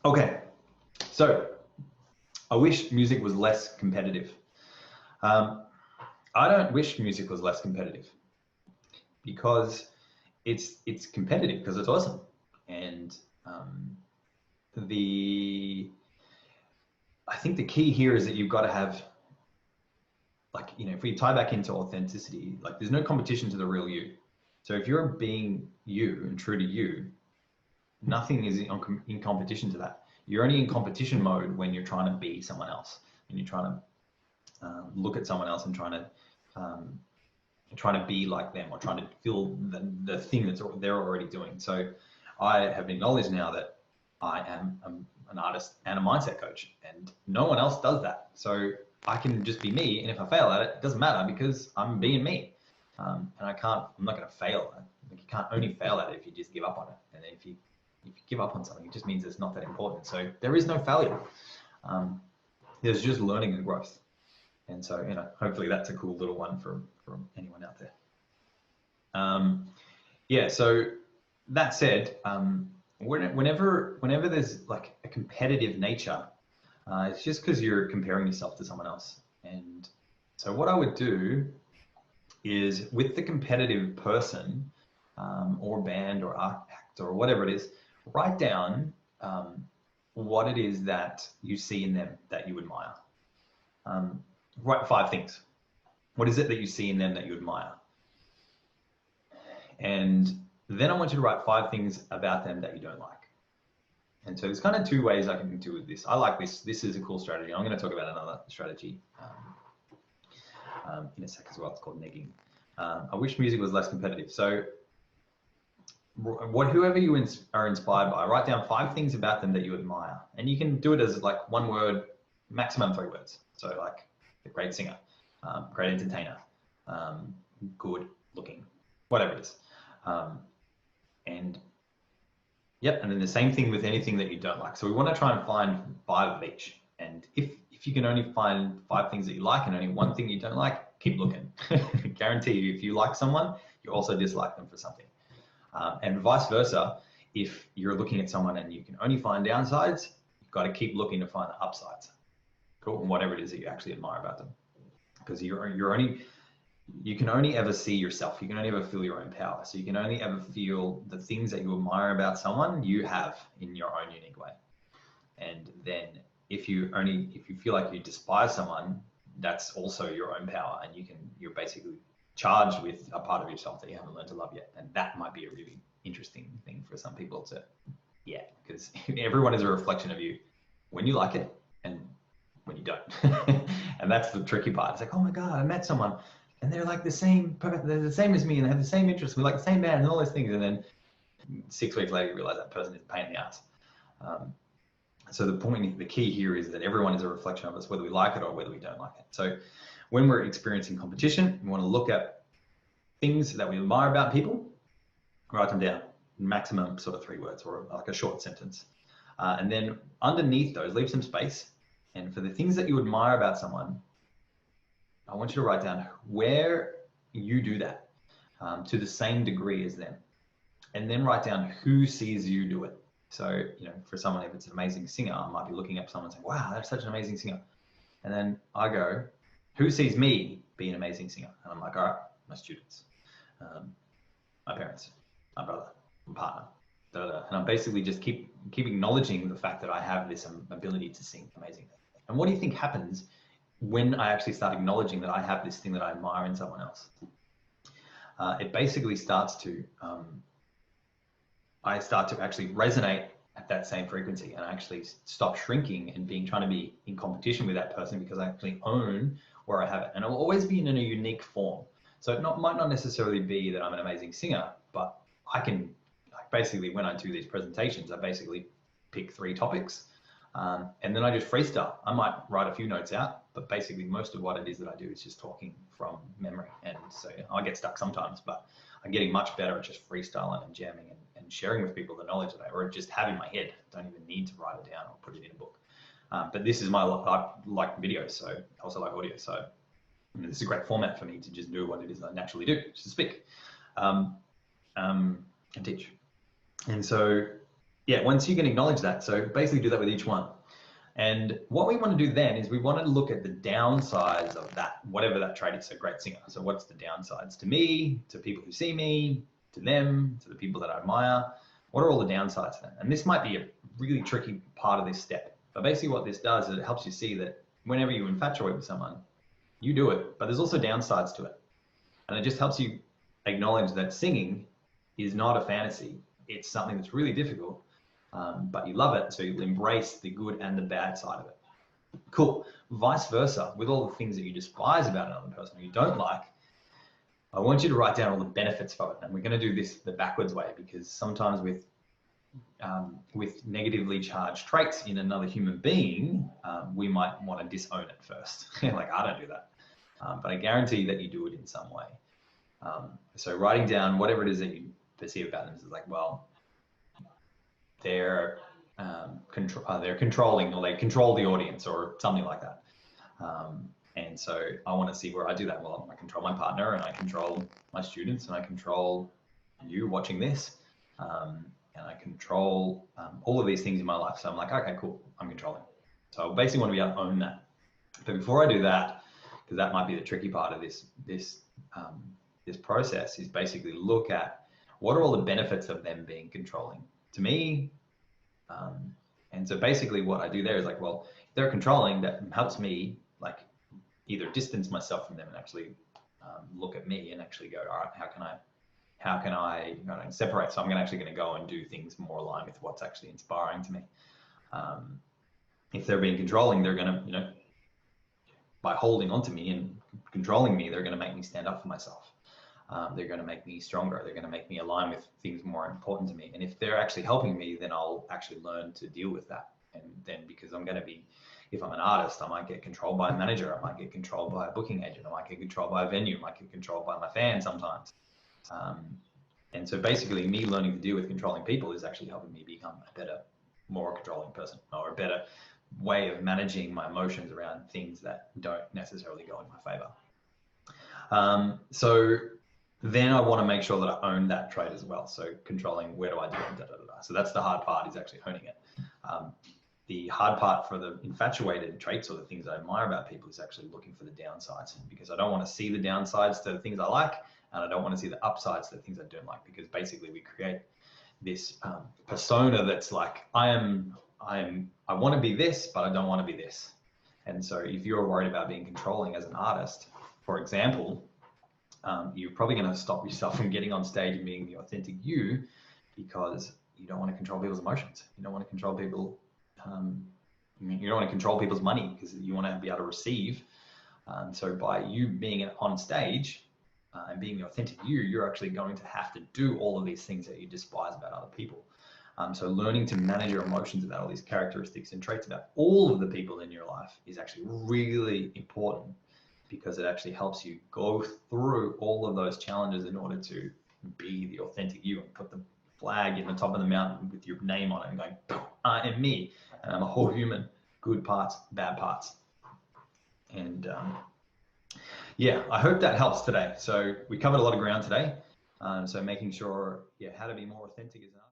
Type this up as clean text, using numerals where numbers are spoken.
Okay, so I wish music was less competitive. Um, I don't wish music was less competitive because it's competitive because it's awesome, and um, the I think the key here is that you've got to have, like, if we tie back into authenticity, like there's no competition to the real you. So if you're being you and true to you, nothing is in competition to that. You're only in competition mode when you're trying to be someone else, and you're trying to look at someone else and trying to be like them, or trying to feel the thing that they're already doing. So I have acknowledged now that I am an artist and a mindset coach, and no one else does that. So I can just be me, and if I fail at it, it doesn't matter because I'm being me. And I'm not going to fail. Like, you can't only fail at it if you just give up on it. And if you give up on something, it just means it's not that important. So there is no failure. There's just learning and growth. And so, hopefully that's a cool little one from anyone out there. Yeah, so that said, whenever there's like a competitive nature, it's just because you're comparing yourself to someone else. And so what I would do is, with the competitive person, or band or act or whatever it is, write down what it is that you see in them that you admire. Write 5 things. What is it that you see in them that you admire? And then I want you to write 5 things about them that you don't like. And so there's kind of 2 ways I can do with this. I like this. This is a cool strategy. I'm going to talk about another strategy in a sec as well. It's called negging. I wish music was less competitive. So whoever you are inspired by, write down 5 things about them that you admire. And you can do it as like 1 word, maximum 3 words. So like a great singer, great entertainer, good looking, whatever it is. And yep, and then the same thing with anything that you don't like. So we want to try and find 5 of each. And if you can only find 5 things that you like and only 1 thing you don't like, keep looking. Guarantee you, if you like someone, you also dislike them for something. And vice versa, if you're looking at someone and you can only find downsides, you've got to keep looking to find the upsides. Cool, and whatever it is that you actually admire about them. Because you can only ever see yourself. You can only ever feel your own power. So you can only ever feel the things that you admire about someone you have in your own unique way. And then if you feel like you despise someone, that's also your own power, and you're basically charged with a part of yourself that you haven't learned to love yet. And that might be a really interesting thing for some people to, because everyone is a reflection of you when you like it and when you don't. And that's the tricky part. It's like, oh my God, I met someone and they're like they're the same as me, and they have the same interests, we like the same band and all those things. And then 6 weeks later, you realize that person is a pain in the ass. So the key here is that everyone is a reflection of us, whether we like it or whether we don't like it. So when we're experiencing competition, we want to look at things that we admire about people, write them down, maximum sort of 3 words or like a short sentence. And then underneath those, leave some space. And for the things that you admire about someone, I want you to write down where you do that to the same degree as them. And then write down who sees you do it. So, for someone, if it's an amazing singer, I might be looking at someone and saying, wow, that's such an amazing singer. And then I go, who sees me be an amazing singer? And I'm like, all right, my students, my parents, my brother, my partner, and I'm basically just keep acknowledging the fact that I have this ability to sing amazingly. And what do you think happens when I actually start acknowledging that I have this thing that I admire in someone else? It basically starts to, I start to actually resonate at that same frequency, and I actually stop shrinking and trying to be in competition with that person, because I actually own where I have it. And it will always be in a unique form. So it might not necessarily be that I'm an amazing singer, but I can, basically, when I do these presentations, I basically pick 3 topics, and then I just freestyle. I might write a few notes out, but basically most of what it is that I do is just talking from memory. And so I get stuck sometimes, but I'm getting much better at just freestyling and jamming and sharing with people the knowledge that I already just have in my head. Don't even need to write it down or put it in a book. But this is I like videos, so I also like audio. So this is a great format for me to just do what it is I naturally do, which is speak and teach. And so Yeah, once you can acknowledge that, so basically do that with each one. And what we want to do then is we want to look at the downsides of that, whatever that trait is. A great singer. So what's the downsides to me, to people who see me, to them, to the people that I admire? What are all the downsides then? And this might be a really tricky part of this step. But basically what this does is it helps you see that whenever you infatuate with someone, you do it, but there's also downsides to it. And it just helps you acknowledge that singing is not a fantasy. It's something that's really difficult. But you love it, so you'll embrace the good and the bad side of it. Cool. Vice versa, with all the things that you despise about another person or you don't like, I want you to write down all the benefits of it. And we're going to do this the backwards way, because sometimes with negatively charged traits in another human being, we might want to disown it first. Like, I don't do that. But I guarantee that you do it in some way. So writing down whatever it is that you perceive about them is like, well, they're controlling, or they control the audience, or something like that. And so I want to see where I do that. Well, I control my partner, and I control my students, and I control you watching this, and I control all of these things in my life. So I'm like, okay, cool, I'm controlling. So I basically want to be able to own that. But before I do that, because that might be the tricky part of this process, is basically look at what are all the benefits of them being controlling to me. And so basically what I do there is like, well, if they're controlling, that helps me like either distance myself from them and actually look at me and actually go, all right, how can I separate? So I'm actually going to go and do things more aligned with what's actually inspiring to me. If they're being controlling, they're going to, by holding on to me and controlling me, they're going to make me stand up for myself. They're going to make me stronger. They're going to make me align with things more important to me. And if they're actually helping me, then I'll actually learn to deal with that. And then, because I'm going to be, if I'm an artist, I might get controlled by a manager. I might get controlled by a booking agent. I might get controlled by a venue. I might get controlled by my fans sometimes. And so basically me learning to deal with controlling people is actually helping me become a better, more controlling person, or a better way of managing my emotions around things that don't necessarily go in my favor. So then I want to make sure that I own that trait as well. So controlling, where do I do it? So that's the hard part, is actually owning it. The hard part for the infatuated traits, or the things I admire about people, is actually looking for the downsides, because I don't want to see the downsides to the things I like, and I don't want to see the upsides to the things I don't like, because basically we create this persona that's like, I want to be this, but I don't want to be this. And so if you're worried about being controlling as an artist, for example, you're probably going to stop yourself from getting on stage and being the authentic you, because you don't want to control people's emotions. You don't want to control people. You don't want to control people's money, because you want to be able to receive. So by you being on stage and being the authentic you, you're actually going to have to do all of these things that you despise about other people. So learning to manage your emotions about all these characteristics and traits about all of the people in your life is actually really important, because it actually helps you go through all of those challenges in order to be the authentic you, and put the flag in the top of the mountain with your name on it and going, I am me, and I'm a whole human, good parts, bad parts. And yeah, I hope that helps today. So we covered a lot of ground today. So making sure, how to be more authentic is